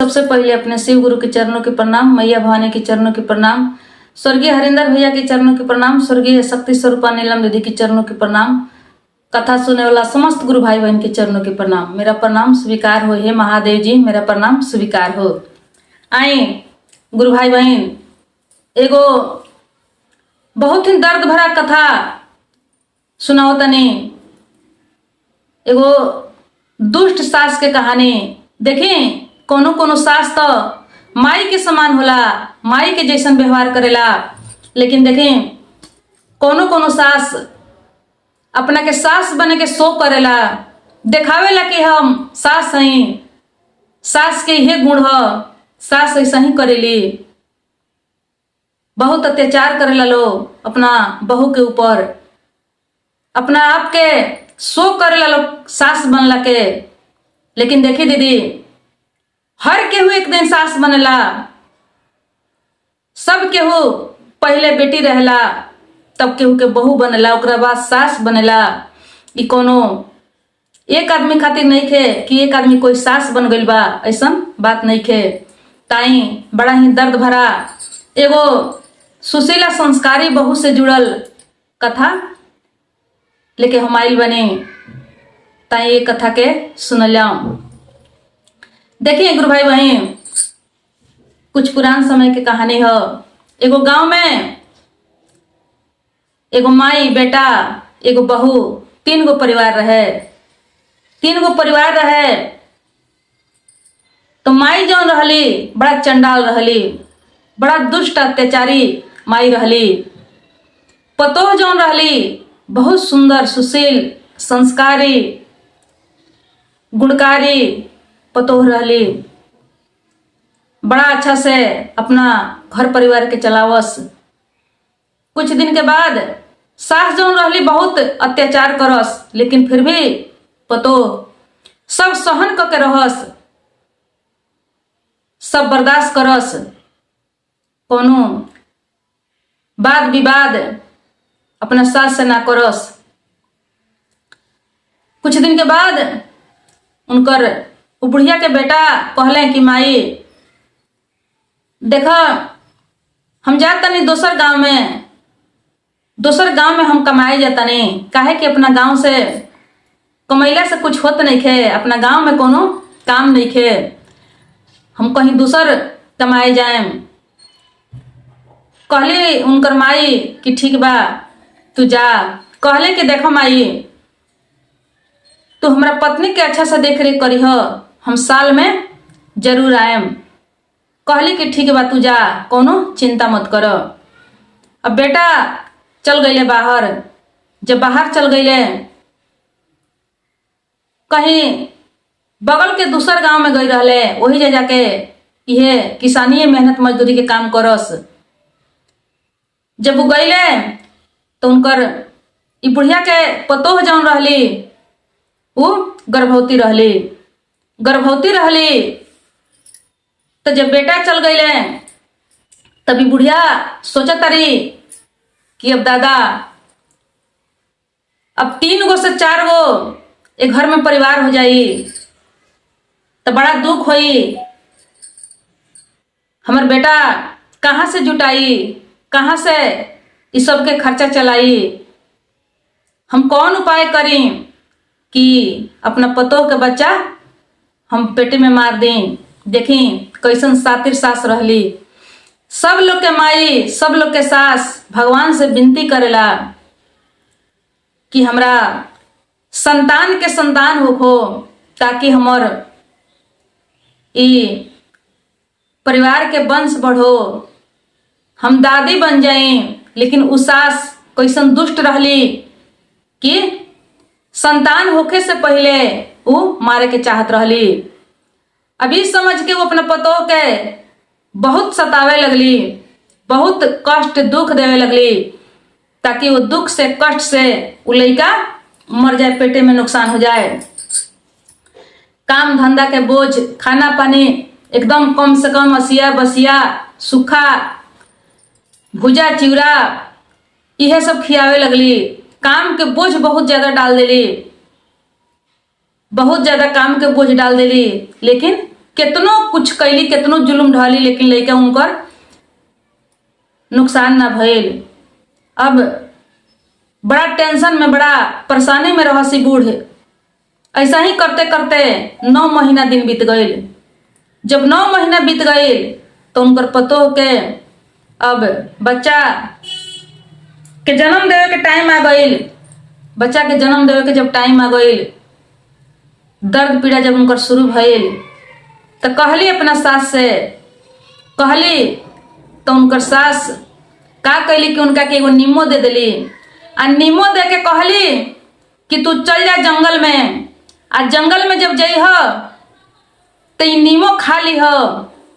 सबसे पहले अपने शिव गुरु के चरणों के प्रणाम, मैया भवानी के चरणों के प्रणाम, स्वर्गीय हरिंदर भैया के चरणों के प्रणाम, स्वर्गीय शक्ति स्वरूपा नीलम दीदी के चरणों के प्रणाम, कथा सुनने वाला समस्त गुरु भाई बहन के चरणों के प्रणाम। मेरा प्रणाम स्वीकार हो। हे महादेव जी, मेरा प्रणाम स्वीकार हो। आए गुरु भाई बहन, एगो बहुत ही दर्द भरा कथा सुनाओ तनी। एगो दुष्ट सास के कहानी। देखें, कोनो कोनो सास तो माई के समान होला, माई के जैसन व्यवहार करेला, लेकिन देखें कोनो कोनो सास अपना के सास बने के शो करेला, देखावेला कि हम सास हई, सास के यह गुण ह, सास ऐसा ही करेली। बहुत अत्याचार करेला लोग अपना बहू के ऊपर, अपना आप के शो करेला लोग सास बनला के। लेकिन देखी दीदी, हर केहू एक दिन सास बनेला। सब केहू पहले बेटी रहेला, तब केहू के बहू बनेला, ओकरा बाद सास बनेला। ई कोनो एक आदमी खातिर नहीं खे कि एक आदमी कोई सास बन गइल बा, ऐसन बात नहीं खे। ताई बड़ा ही दर्द भरा एगो सुशीला संस्कारी बहू से जुड़ल कथा लेके हम आइल बने। ताई ये कथा के सुनल जाऊं। देखिए गुरु भाई बहन, कुछ पुरान समय के कहानी है। एगो गांव में एगो माई, बेटा, एगो बहू, 3 गो परिवार रहे। 3 गो परिवार रहे तो माई जौन रहली बड़ा चंडाल रहली, बड़ा दुष्ट अत्याचारी माई रहली। पतोह जौन रहली बहुत सुंदर, सुशील, संस्कारी, गुणकारी पतोह रहली। बड़ा अच्छा से अपना घर परिवार के चलावस। कुछ दिन के बाद सास जौन रहली बहुत अत्याचार करस, लेकिन फिर भी पतोह सब सहन करके रहस, सब बर्दाश्त करस। कोनो वाद विवाद अपना सास से ना करस। कुछ दिन के बाद उनकर बुढ़िया के बेटा कहले कि माई देखा, हम जातनी दोसर गांव में हम कमाए जातनी। काहे कि अपना गांव से कमैला से कुछ होत नहीं खे, अपना गांव में कोनो काम नहीं खे, हम कहीं दूसर कमाए जाएम। कहली उनकर माई कि ठीक बा, तू जा। कहले कि देखो माई, तू हमरा पत्नी के अच्छा से देख रेख करी हो, हम साल में जरूर आएम। कहली कि ठीक बा, तू जा, कोनो चिंता मत करो। अब बेटा चल गईले बाहर। जब बाहर चल गईले, कहीं बगल के दूसर गांव में गई रहले, वही जा जाके ये किसानी मेहनत मजदूरी के काम करस। जब वो गईले तो उनकर ई बुढ़िया के पतोह जौन रहली वो गर्भवती रहली। तो जब बेटा चल गईले तभी बुढ़िया सोचत तारी कि अब दादा, अब 3 गो से 4 गो एक घर में परिवार हो जाई तो बड़ा दुख होई। हमर बेटा कहाँ से जुटाई, कहाँ से इस सब के खर्चा चलाई। हम कौन उपाय करी कि अपना पतोह के बच्चा हम पेटे में मार दें। देखी कैसन सातिर सास रहली। सब लोग के माई, सब लोग के सास भगवान से विनती करेला कि हमरा संतान के संतान होखो, ताकि हमर ई परिवार के वंश बढ़ो, हम दादी बन जाई। लेकिन उ सास कैसन दुष्ट रहली कि संतान होखे से पहले वो मारे के चाहत रहली। अभी समझ के वो अपना पतोह के बहुत सतावे लगली, बहुत कष्ट दुख देवे लगली, ताकि वो दुख से कष्ट से वो लड़का मर जाए, पेटे में नुकसान हो जाए। काम धंधा के बोझ, खाना पानी एकदम कम से कम, असिया बसिया सूखा भुजा चिवड़ा यह सब खियावे लगली। काम के बोझ बहुत ज्यादा डाल देली, बहुत ज्यादा काम के बोझ डाल देली। लेकिन कितनो कुछ कैली, कितनो जुल्म ढाली, लेकिन लइका उनकर नुकसान ना भइल। अब बड़ा टेंशन में, बड़ा परेशानी में रहसी बूढ़। ऐसा ही करते करते 9 महीना दिन बीत गए। जब 9 महीना बीत गए तो उनकर पतो के अब बच्चा के जन्म देवे के टाइम आ गई। बच्चा के जन्म देवे के जब टाइम आ गई, दर्द पीड़ा जब उनकर शुरू भइल, तो कहली अपना सास से, कहली तो उनकर सास का कैली कि उनका के एगो नीमो दे दिली। आ नीमो दे के कहली कि तू चल जा जंगल में, आ जंगल में जब जइह तो ये नीमो खा लीह।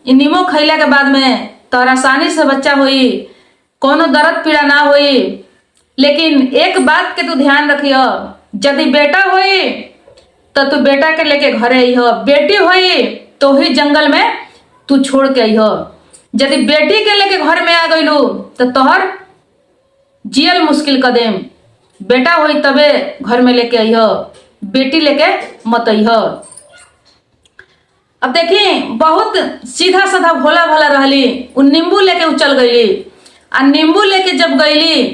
ये नीमो खैला के बाद में तोहर आसानी से बच्चा होई, कोनो दर्द पीड़ा ना होई। लेकिन एक बात के तू ध्यान रखिय, यदि बेटा होई तो तू बेटा के लेके घरे अइह, बेटी होई तो ही जंगल में तू छोड़ के अइह। यदि बेटी के लेके घर में आ गइलू तो तोहर जियल मुश्किल कर देम। बेटा होई तबे घर में लेके अइह, बेटी लेके मत अइह। अब देखी बहुत सीधा साधा भोला भोला रहली। उ नींबू लेके उचल गईली, आ नींबू लेके जब गईली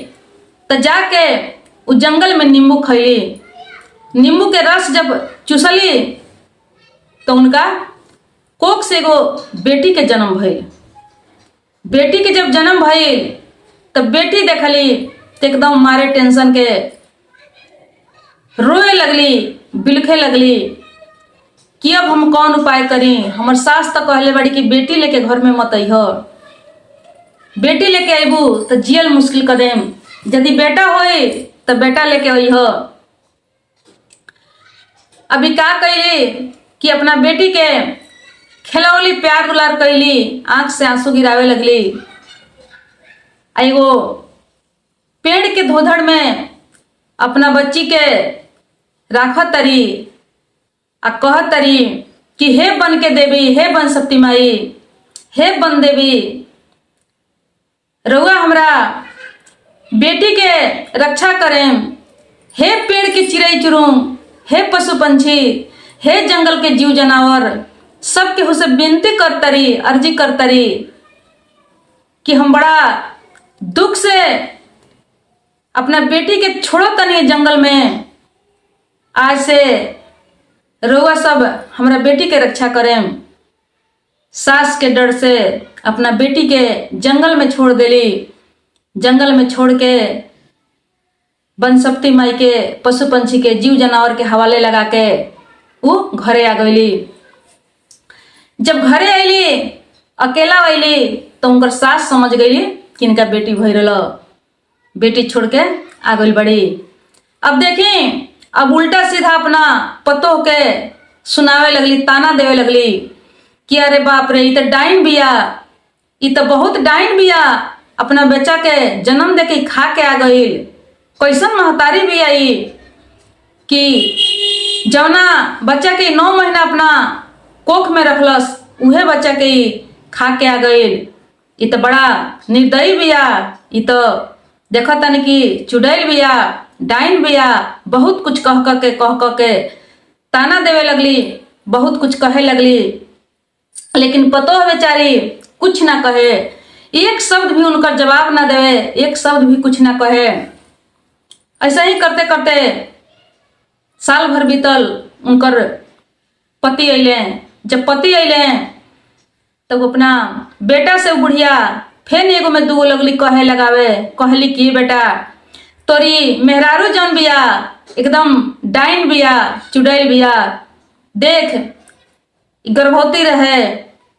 तो जाके उ जंगल में नींबू खैली। नींबू के रस जब चूसली तो उनका कोख से एगो बेटी के जन्म भइल। बेटी के जब जन्म भइल तो बेटी देखली तो एकदम मारे टेंशन के रोए लगली, बिलखे लगली कि अब हम कौन उपाय करी। हमर सास तो कहले बड़ी कि बेटी लेके घर में मत अइह, बेटी लेके अबू तो जियल मुश्किल कर देम। यदि बेटा होई तो बेटा लेके अइह। अभी का कैली कि अपना बेटी के खिलौली, प्यार दुलार कैली, आंख से आंसू गिरावे लगली। एगो पेड़ के धोधड़ में अपना बच्ची के राखत तरी आ कहत तरी कि हे बन के देवी, हे बन शक्ति माई, हे बन देवी, रउआ हमरा बेटी के रक्षा करें। हे पेड़ के चिड़ै चुरुंग, हे पशु पंछी, हे जंगल के जीव जानवर, सब केहू से विनती करतरी, अर्जी करतरी कि हम बड़ा दुख से अपना बेटी के छोड़ो तनी जंगल में। आज से रउआ सब हमरा बेटी के रक्षा करें। सास के डर से अपना बेटी के जंगल में छोड़ देली। जंगल में छोड़ के बन शक्ति माई के, पशु पंछी के, जीव जानवर के हवाले लगा के वो घरे आ गईली। जब घरे अली, अकेला अली, तो उनकर सास समझ गई कि इनका बेटी भई रहा, बेटी छोड़ के आ गई बड़ी। अब देखी, अब उल्टा सीधा अपना पतो के सुनावे लगली, ताना देवे लगली कि अरे बाप रे, ये तो डाइन बिया, ये तो बहुत डाइन बिया, अपना बच्चा के जन्म दे के खा के आ गई। कैसन महतारी भी आई कि जौना बच्चा के 9 महीना अपना कोख में रखलस, उहे बच्चा के खा के आ गई। ये तो बड़ा निर्दयी बिया, ये तो देखा तनी कि चुड़ैल बिया, डाइन बिया। बहुत कुछ कह के ताना देवे लगली, बहुत कुछ कहे लगली। लेकिन पतो है बेचारी कुछ ना कहे, एक शब्द भी उनका जवाब ना देवे, एक शब्द भी कुछ ना कहे। ऐसा ही करते करते साल भर बीतल। उनकर पति अइले। जब पति अइले तब अपना बेटा से बुढ़िया फिर एगो में दूगो लगली कहे लगावे। कहली कि बेटा, तोरी मेहरारू जौन बिया एकदम डाइन बिया, चुड़ैल बिया। देख, गर्भवती रहे,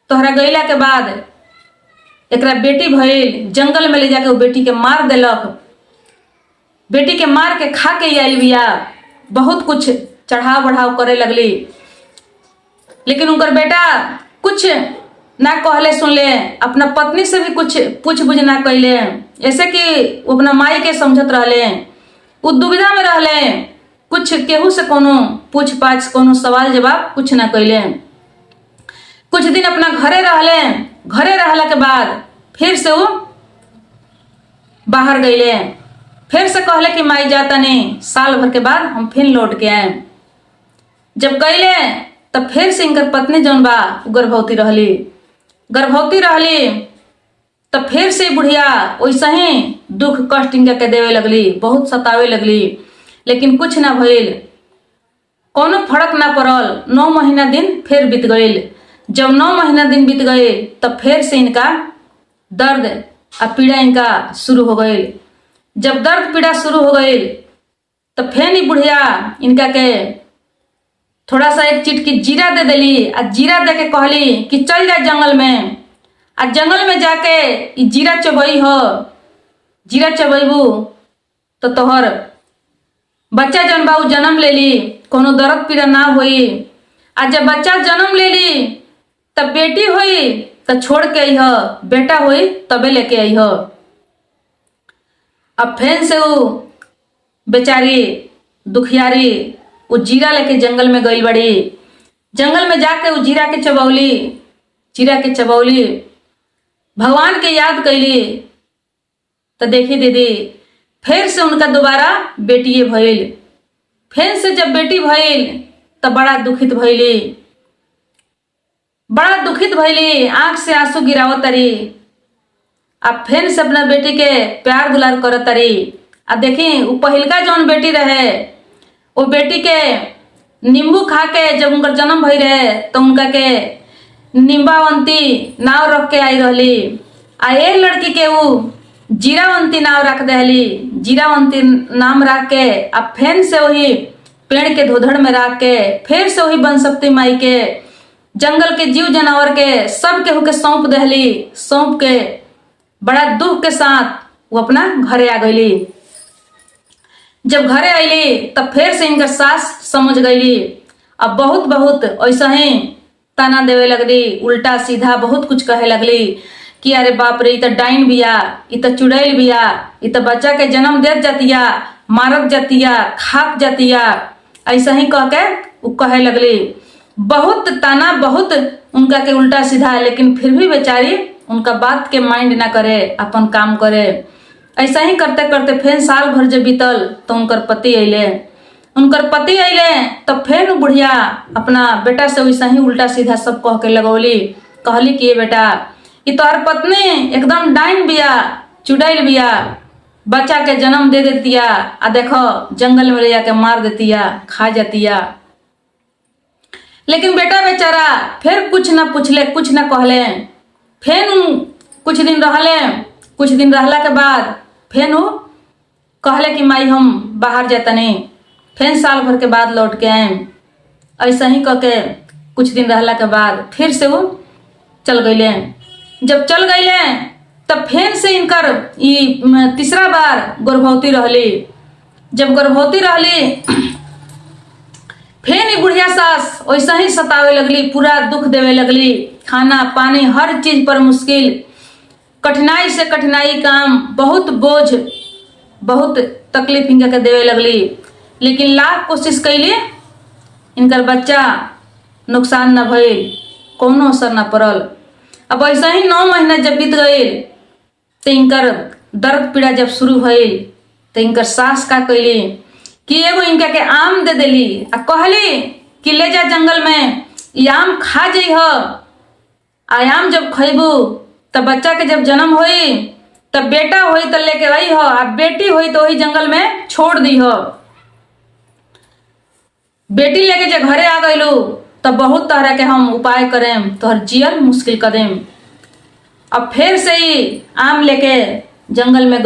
तोहरा गईला के बाद एकरा बेटी भइल, जंगल में ले जाके वो बेटी के मार देलक। बेटी के मार के खा के आइल बिया। बहुत कुछ चढ़ाव बढ़ाव करे लगली, लेकिन उनकर बेटा कुछ ना कहले सुनले। अपना पत्नी से भी कुछ पूछ बुझ ना कैले, ऐसे कि वो अपना माई के समझत रहले। वो दुविधा में रहले, कुछ केहू से कोनो पूछ पाछ, कोनो सवाल जवाब कुछ ना कैले। कुछ दिन अपना घरे रहले। घरे रहला के बाद फिर से वो बाहर गईले। फिर से कहले कि माई जाता नहीं, साल भर के बाद हम फिर लौट के आए। जब गईले तब फिर से इनकर पत्नी जौन बा गर्भवती रहली। तब फिर से बुढ़िया वैसे ही दुख कष्ट इनका के देवे लगली, बहुत सतावे लगली, लेकिन कुछ ना भइल, कोनो फर्क ना पड़ल। 9 महीना दिन फिर बीत गईल। जब 9 महीना दिन बीत गए तब फिर से इनका दर्द और पीड़ा इनका शुरू हो गई। जब दर्द पीड़ा शुरू हो गई तब फिर ही बुढ़िया इनका के थोड़ा सा एक चिटकी जीरा दे दिली और जीरा दे के कहली कि चल जा जंगल में, आ जंगल में जाके जीरा चबई हो, जीरा चबैबू तो तोहर बच्चा जन बाबू जन्म ले ली, कोनो दर्द पीड़ा ना हुई। आ जब बच्चा जन्म ले ली तब बेटी हुई तो छोड़ के आई हो, बेटा हुई तबे लेके आई हो। अब फिर से वो बेचारी दुखियारी वो जीरा लेके जंगल में गई बड़ी। जंगल में जाके वो जीरा के चबौली, भगवान के याद कैली। तो देखी दीदी फिर से उनका दोबारा बेटिए भइल। फिर से जब बेटी भइल तो बड़ा दुखित भइली, आंख से आंसू गिरावत तारी। अब फिर से अपना बेटी के प्यार दुलार करत तारी। आ देखी वो पहिलका जौन बेटी रहे, वो बेटी के नींबू खा के जब उनका जन्म भई रहे तो उनका के निम्बावंती नाव रख के आई रहली। आ एक लड़की के वो जीरावंती नाव रख दहली। जीरावंती नाम रख के अब फिर से वही पेड़ के धोधड़ में रख के फिर से वही बनसप्ती माई के जंगल के जीव जानवर के सब केहू के सौंप दहली। सौंप के बड़ा दुख के साथ वो अपना घरे आ गईली। जब घरे आईली तब फिर से इनका सास समझ गईली। अब बहुत ऐसा ही ताना देवे लगली, उल्टा सीधा बहुत कुछ कहे लगली कि अरे बाप रे, इ तो डाइन बिया, इ तो चुड़ैल बिया, इ तो बच्चा के जन्म देत जातिया, मारत जातिया, खात जातिया, ऐसा ही कह के वो कहे लगली। बहुत ताना, बहुत उनका के उल्टा सीधा, लेकिन फिर भी बेचारी उनका बात के माइंड ना करे, अपन काम करे। ऐसा ही करते करते फिर साल भर जब बीतल तो उनकर पति अइले। तब फिर बुढ़िया अपना बेटा से वैसा ही उल्टा सीधा सब कह के लगौली। कहली कि ये बेटा, ये तोहर पत्नी एकदम डाइन बिया, चुड़ैल बिया, बच्चा के जन्म दे देतिया, आ देखो जंगल में ले जाके मार देतिया, खा जातिया। लेकिन बेटा बेचारा फिर कुछ ना पूछले, कुछ ना कहले। फिर कुछ दिन रहला के बाद फिर वो कहले कि माई हम बाहर जातनी, फिर साल भर के बाद लौट के आए। ऐसा ही कह के कुछ दिन रहला के बाद फिर से वो चल गईले। जब चल गईले तब फिर से इनकर तीसरा बार गर्भवती रहली। जब गर्भवती रहली फिर बुढ़िया सास वैसा ही सतावे लगली, पूरा दुख देवे लगली, खाना पानी हर चीज पर मुश्किल, कठिनाई से कठिनाई काम, बहुत बोझ, बहुत तकलीफ इनका के देवे लगली। लेकिन लाख कोशिश कैली, इनकर बच्चा नुकसान न भइल, कोनो असर न पड़ल। अब ऐसा ही 9 महीना जब बीत गए तो इनकर दर्द पीड़ा जब शुरू भइल तो इनकर सास का कैली कि एगो इनका के आम दे देली आ कहली कि ले जा जंगल में, ये आम खा जइह। आम जब खैबू तब बच्चा के जब जन्म होई तब बेटा होई तो लेके आई हो, आ बेटी होई तो वही जंगल में छोड़ दी हो। बेटी लेके जब घरे आ गईलू तब बहुत तरह के हम उपाय करें तोहर जियल मुश्किल कर देम। अब फिर से ही आम लेके जंगल में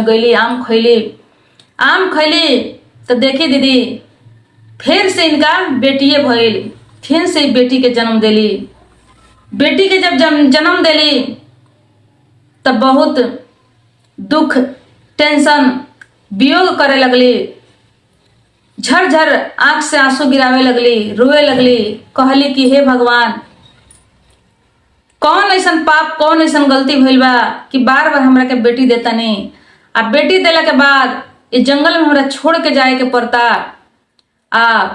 गईली, आम खैली तो देखी दीदी फिर से इनका बेटिए भइल। फिर से बेटी के जन्म देली। बेटी के जब जन्म देली तब बहुत दुख, टेंशन, वियोग करे लगली, झरझर आंख से आंसू गिरावे लगली, रोए लगली। कहली कि हे भगवान, कौन ऐसन पाप, कौन ऐसन गलती भइल बा कि बार बार हमरा के बेटी देता नहीं। आ बेटी देला के बाद इस जंगल में हमरा छोड़ के जाए के पड़ता, आ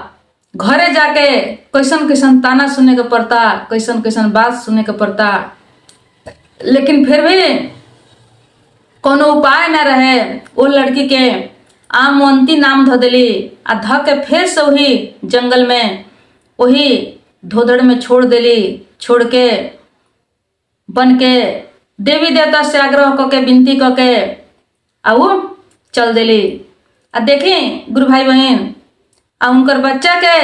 घरे जाके कैसन कैसन ताना सुने के पड़ता, कैसन कैसन बात सुने के पड़ता। लेकिन फिर भी कोनो उपाय न रहे। वो लड़की के आमवंती नाम धो देली आ ध के फिर से वही जंगल में वही धोधड़ में छोड़ देली। छोड़ के बन के देवी देवता से आग्रह करके विनती करके आ वो चल देली। आ देखी गुरु भाई बहन, आ उनकर बच्चा के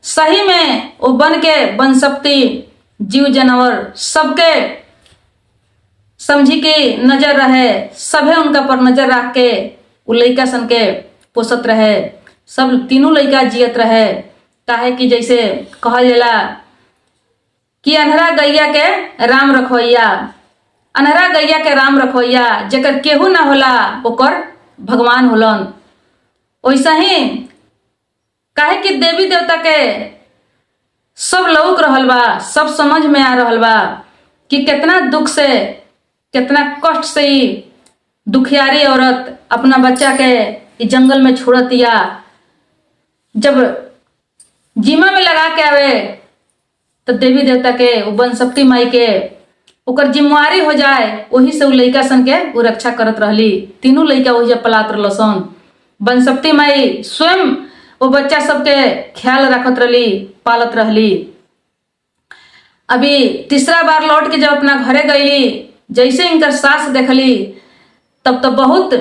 सही में वो बन के बन सकती जीव जानवर सबके समझी की नजर रहे, सभे उनका पर नजर रख के उ लइका सन के पोसत रहे। सब तीनों लइका जियत रहे। काहे कि जैसे कहल जाला कि अन्हरा गैया के राम रखोइया, अन्हरा गैया के राम रखोइया, जेकर केहू ना होला ओकर भगवान होलन। वैसा ही काहे कि देवी देवता के सब लौक रहल बा, सब समझ में आ रहल बा कि कितना दुख से, कितना कष्ट से ही दुखियारी औरत अपना बच्चा के जंगल में छोड़तिया। जब जीमा में लगा के आवे तो देवी देवता के वो बन शक्ति माई के ओकर जिम्मेवारी हो जाए, वही से उ लइका सन के वो रक्षा करत रहली। तीनों लइका वही पलात रहसन। बन शक्ति माई स्वयं वो बच्चा सबके ख्याल रखत रहली, पालत रहली। अभी तीसरा बार लौट के जब अपना घरे गईली, जैसे इनकर सास देखली तब तो बहुत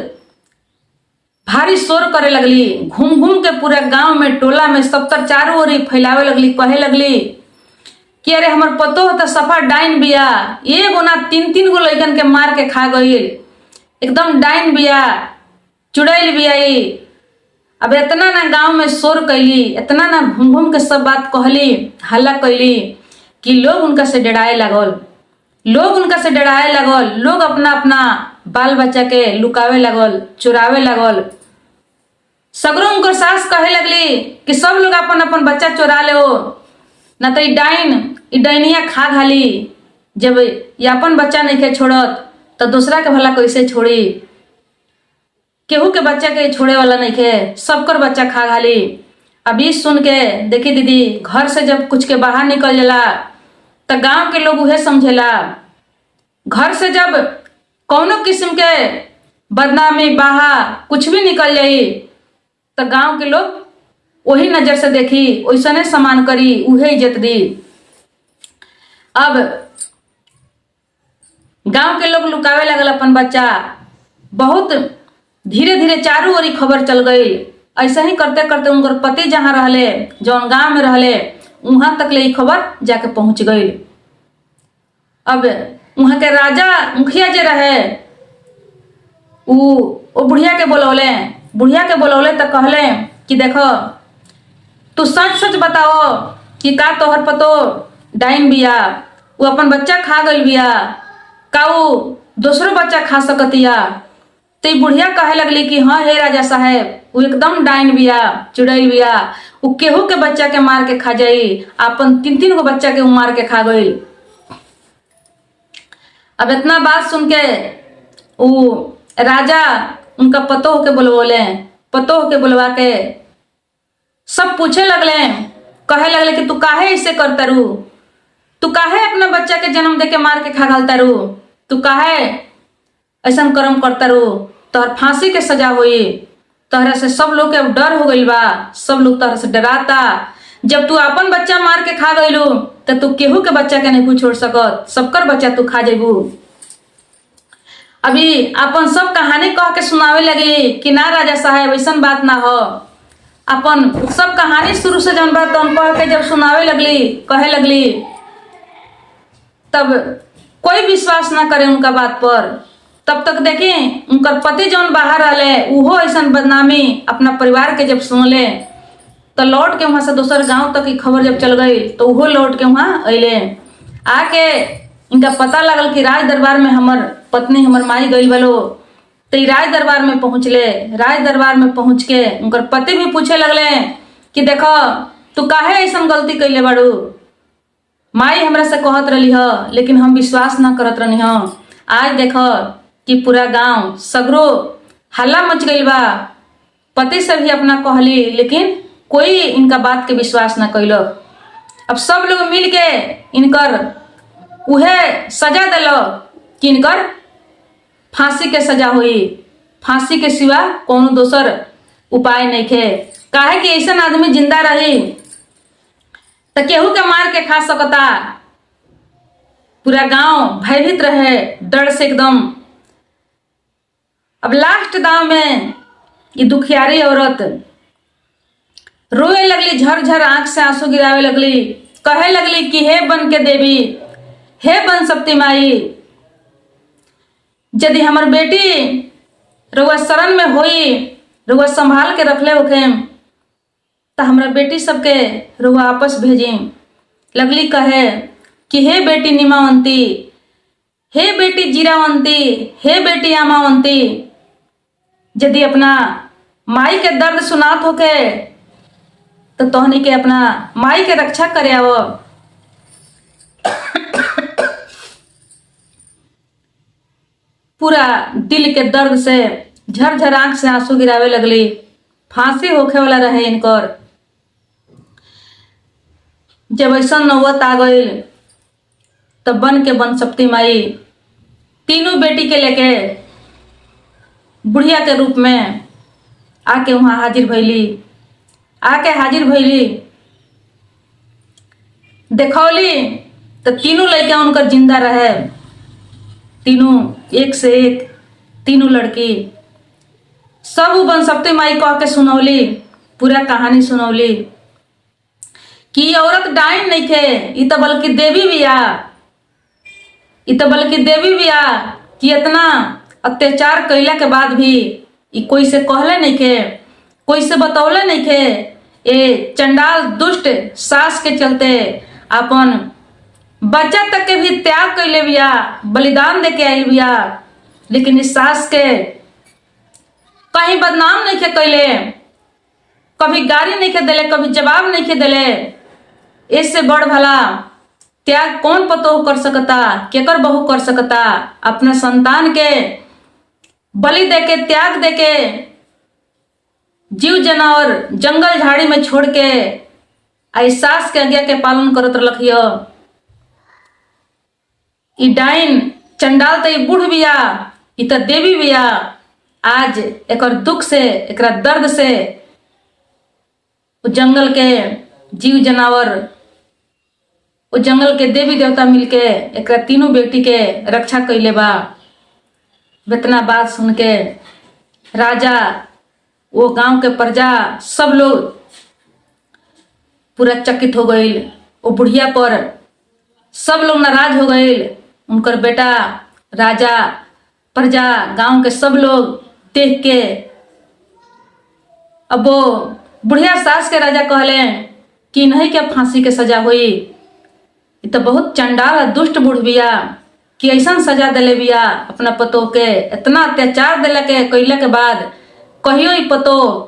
भारी शोर करे लगली। घूम घूम के पूरा गांव में, टोला में, सबकर चारों ओर फैलावे लगली। कहे लगली कि अरे हमर पतो तो सफा डाइन बिया, एगो ना तीन तीन गो लइकन के मार के खा गईल, एकदम डाइन बिया, चुड़ैल बिया। अब इतना ना गांव में शोर कैली, इतना ना घूम घूम के सब बात कहली, हल्ला कैली कि लोग उनका से डराए लगल। लोग अपना अपना बाल बच्चा के लुकावे लगल, चुरावे लगल। सगरों उनकर सास कहे लगली कि सब लोग अपन अपन बच्चा चुरा ले हो, न तो डाइनिया खा घाली। जब ये अपन बच्चा नहीं के छोड़त तो दूसरा के भला कैसे छोड़ी। केहू के बच्चा के छोड़े वाला नहीं के, सबकर बच्चा खा घाली। अभी सुन के देखी दीदी, घर से जब कुछ के बाहर निकल जाला तो गांव के लोग उहे समझेला। घर से जब कौनो किस्म के बदनामी बाहा कुछ भी निकल जाई तो गांव के लोग वही नजर से देखी, वैसने समान करी, उहे इज्जत दी। अब गांव के लोग लुकावे लगल अपन बच्चा। बहुत धीरे धीरे चारों ओर खबर चल गई। ऐसा ही करते करते उनकर पति जहाँ रहले, जौन गांव में रहले, वहां तक ले खबर जाके पहुंच गई। अब वहां के राजा मुखिया जे रहे वो बुढ़िया के बोलौले तो कहले कि देखो तू सच सच बताओ कि का तोहर पतो डाइन बिया, वो अपन बच्चा खा गई बिया, का वो दूसरो बच्चा खा सकतिया। तो बुढ़िया कहे लगली कि हाँ हे राजा साहेब, वो एकदम डाइन बिया, चुड़ैल बिया, वो केहू के बच्चा के मार के खा जाई, अपन तीन तीन गो बच्चा के मार के खा गई। अब इतना बात सुन के वो राजा उनका पतोह के बुलवा के सब पूछे लगले, कहे लगले कि तू काहे ऐसे करता रू, तू काहे अपना बच्चा के जन्म दे के मार के खा घालता रू, तू काहे ऐसा कर्म करता रू, तोहर फांसी के सजा हुई। तोहरा से सब लोग के डर हो गइल बा, सब लोग तोहरा से डराता। जब तू अपन बच्चा मार के खा गइलू तो तू केहू के बच्चा के नहीं छोड़ सकत, सबकर बच्चा तू खा जेबू। अभी अपन सब कहानी कह के सुनावे लगी कि ना राजा साहेब ऐसा बात ना हो। अपन सब कहानी शुरू से जन बात कह के जब सुनावे लगली, कहे लगली, तब कोई विश्वास ना करे उनका बात पर। तब तक देखी उनकर पति जौन बाहर रहले, उहो ऐसा बदनामी अपना परिवार के जब सुनले तो लौट के वहां से दूसर गांव तक की खबर जब चल गई तो उहो लौट के वहां अले। आके इनका पता लगल कि राज दरबार में हमर पत्नी हमर माई गई बलो। तो राज दरबार में पहुंचले। राज दरबार में पहुंच के उनकर पति भी पूछे लगले कि देखो तू काहे ऐसा गलती कैले बाड़ू, माई हमरा से कहत रही ह लेकिन हम विश्वास ना करत रही ह। आज देखो कि पूरा गांव सगरो हल्ला मच गई बा, पति से भी अपना कहली लेकिन कोई इनका बात के विश्वास ना कैलक। अब सब लोग मिल के इनकर उहे सजा दिलो कि इनकर फांसी के सजा हुई। फांसी के सिवा कोनो दोसर उपाय नहीं खे। काहे कि ऐसा आदमी जिंदा रही तो केहू के मार के खा सकता। पूरा गांव भयभीत रहे डर से एकदम। अब लास्ट दांव में ये दुखियारी औरत रोए लगली, झरझर आंख से आंसू गिरावे लगली, कहे लगली कि हे बन के देवी, हे बन सकती माई, यदि हमर बेटी रउआ शरण में होई, रउआ संभाल के रखले होखे, तो हमरा बेटी सबके रउआ आपस भेजी। लगली कहे कि हे बेटी निमावंती, हे बेटी जीरावंती, हे बेटी आमावंती, यदि अपना माई के दर्द सुनात होके तो तोहनी के अपना माई के रक्षा करे आवो। पूरा दिल के दर्द से झरझर आंख से आंसू गिरावे लगली। फांसी होखे वाला रहे इनकर। जब ऐसा नौबत आ गई तब बन के बन सकती माई तीनों बेटी के लेके बुढ़िया के रूप में आके वहां हाजिर भैली। देखौली तो तीनों लड़कियां उनकर जिंदा रहे। तीनों एक से एक, तीनों लड़की सब बन सकती माई कह के सुनौली, पूरा कहानी सुनौली कि औरत डाइन नहीं थे, ये तो बल्कि देवी भी आ कि इतना अत्याचार कैला के बाद भी ये कोई से कहले नहीं थे, कोई से बतौले नहीं थे। ये चंडाल दुष्ट सास के चलते अपन बच्चा तक के भी त्याग कैले बिया, बलिदान दे के आयल बिया, लेकिन इस सास के कहीं बदनाम नहीं थे कैले, कभी गाली नहीं खे दिले, कभी जवाब नहीं खे दिले। इससे बड़ भला त्याग कौन पतोह कर सकता, केकर बहू कर सकता। अपने संतान के बलि देके, त्याग देके, जीव जनावर जंगल झाड़ी में छोड़ के आई सास के आज्ञा के पालन करत रखियो। ई डाइन चंडाल तो बूढ़ बिया, ई तो देवी बिया। आज एकर दुख से, एकरा दर्द से जंगल के जीव जनावर, वो जंगल के देवी देवता मिलके एकरा तीनों बेटी के रक्षा कैले बा। इतना बात सुन के राजा, वो गांव के प्रजा, सब लोग पूरा चकित हो गई। वो बुढ़िया पर सब लोग नाराज हो गए। उनकर बेटा, राजा, प्रजा, गांव के सब लोग देख के अब वो बुढ़िया सास के राजा कहले कि नहीं क्या फांसी के सजा हुई। ये तो बहुत चंडाल दुष्ट बुढ़ बिया कि ऐसा सजा दिले बिया अपना पतो के। इतना अत्याचार दिले के कैला के बाद कहियो ही पतो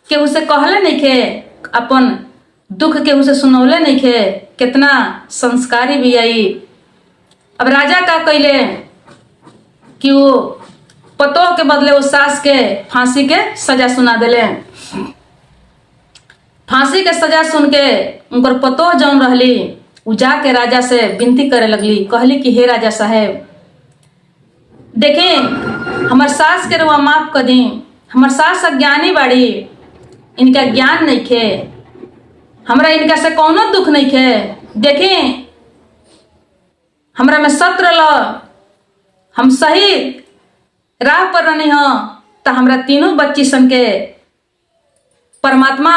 के उसे कहले नहीं खे, अपन दुख के उसे सुनौले नहीं खे। कितना संस्कारी भी आई। अब राजा का कैले कि वो पतो के बदले वो सास के फांसी के सजा सुना दिले। फांसी के सजा सुन के उनकर पतो जौन रहली उ जाके राजा से विनती करे लगली। कहली कि हे राजा साहेब, देखें हमार सास के रुआ माफ कर दी। हमार सास अज्ञानी बाड़ी, इनका ज्ञान नहीं खे, हमरा इनका से कौनो दुख नहीं खे। देखें हमरा में सत्र ल, हम सही राह पर रहनी हो तो हमरा तीनों बच्ची सन के परमात्मा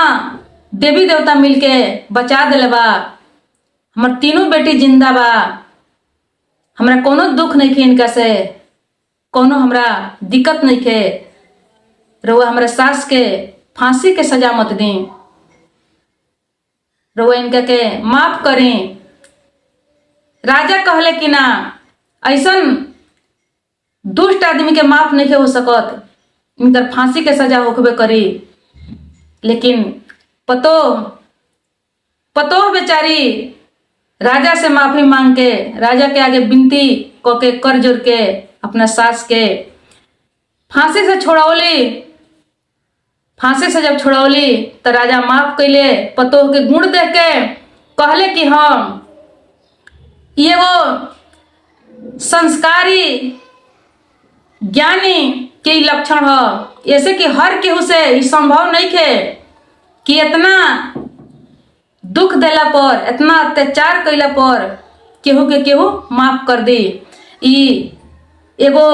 देवी देवता मिलके बचा दिले बा। हमर तीनों बेटी जिंदा बा। हमरा कोनो दुख नहीं खे, इनका से कोनो हमरा दिक्कत नहीं खे। रउआ हमरा सास के फांसी के सजा मत दी, रउआ इनका के माफ करी। राजा कहले कि ना, ऐसन दुष्ट आदमी के माफ नहीं हो सकत, इनकर फांसी के सजा होखबे करी। लेकिन पतो बेचारी राजा से माफी मांग के, राजा के आगे विनती क के कर जोर के अपना सास के फांसी से छोड़ौली। फांसी से जब छोड़ौली तो राजा माफ कैले। पतो के गुण देख के कहले कि हम ये वो संस्कारी ज्ञानी के लक्षण है। ऐसे कि हर केहू से संभव नहीं खे कि इतना दुख देला पर, इतना अत्याचार कैला पर केहू के केहू माफ कर दे। ई एगो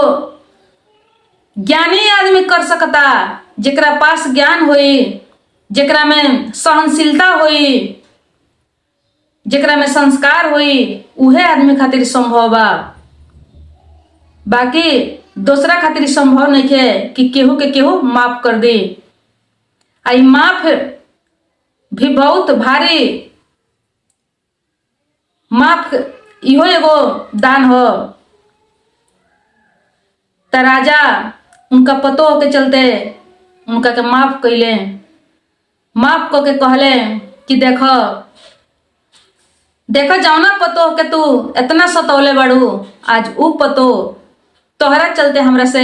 ज्ञानी आदमी कर सकता, जेकरा पास ज्ञान होई, जेकरा में सहनशीलता होई, जेकरा में संस्कार होई, उहे आदमी खातिर संभव बा। बाकी दूसरा खातिर संभव नहीं है कि केहू के केहू माफ कर दे। आई माफ भी बहुत भारी, माफ इहो एगो दान हो। त राजा उनका पतो के चलते उनका के माफ कैले, माफ को के कहले कि देखो देखो जौना पतो के तू इतना सतौले बड़ू, आज ऊ पतो तोहरा चलते हमरा से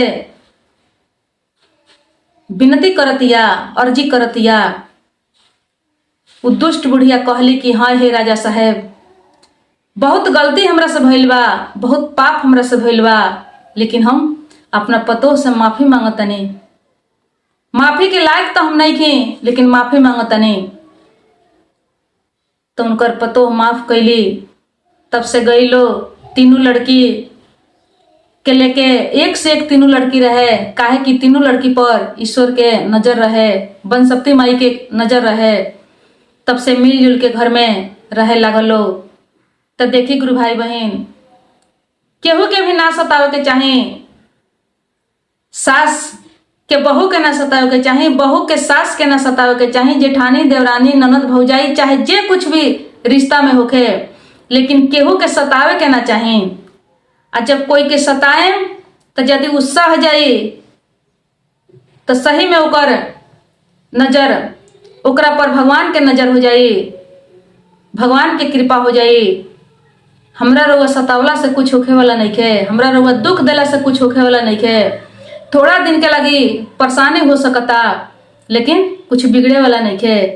विनती करतिया, अर्जी करतिया। उ दुष्ट बुढ़िया कहली कि हाँ हे राजा साहेब, बहुत गलती हमरा से भइल बा, बहुत पाप हमरा से भइल बा, लेकिन हम अपना पतोह से माफी मांगतनी। माफी के लायक तो हम नहीं थी, लेकिन माफी मांगतनी। तो उनकर पतोह माफ कैली। तब से गई लो तीनों लड़की के लेके, एक से एक तीनों लड़की रहे, काहे कि तीनों लड़की पर ईश्वर के नजर रहे, बनसप्ती माई के नजर रहे। तब से मिलजुल के घर में रहे लागलो। तो देखी गुरु भाई बहन, केहू के भी ना सतावे के चाहे, सास के बहू के ना सतावे के चाहे, बहू के सास के ना सतावे के चाहे, जेठानी देवरानी ननद भौजाई चाहे जे कुछ भी रिश्ता में होखे, लेकिन केहू के सतावे के ना चाहे। आ जब कोई के सताए तो यदि गुस्सा हो जाए तो सही में ओकर नजर, ओकरा पर भगवान के नजर हो जाए, भगवान के कृपा हो जाए। हमरा रउआ सतावला से कुछ होखे वाला नहीं है, हमरा रउआ दुख देला से कुछ होखे वाला नहीं है। थोड़ा दिन के लगी परेशानी हो सकता, लेकिन कुछ बिगड़े वाला नहीं है।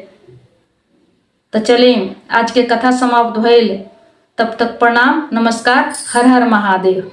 तो चलिए आज के कथा समाप्त भइल। तब तक प्रणाम, नमस्कार, हर हर महादेव।